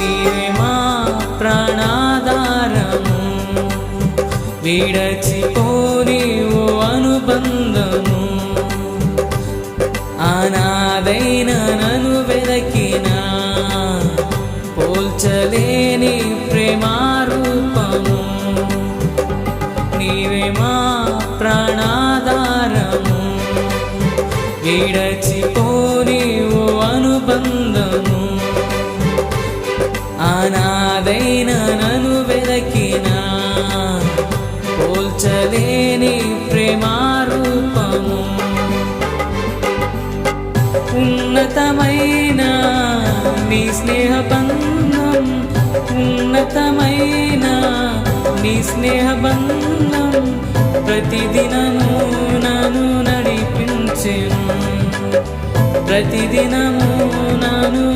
నీవే మా ప్రాణాధారము, విడచిపోని ఓ అనుబంధము. అనాథైన నన్ను వెదకినా పోల్చలేని ప్రేమారూపము. నీవే మా ప్రాణాధారము, విడచిపోని ఓ అనుబంధము. అనాథైన నన్ను వెదకినా పోల్చలేని ప్రేమారూపము. ఉన్నతమైన నీ స్నేహబంధం, ఉన్నతమైన నీ స్నేహబంధం ప్రతిదినము నన్ను నడిపించెను, ప్రతిదినము నన్ను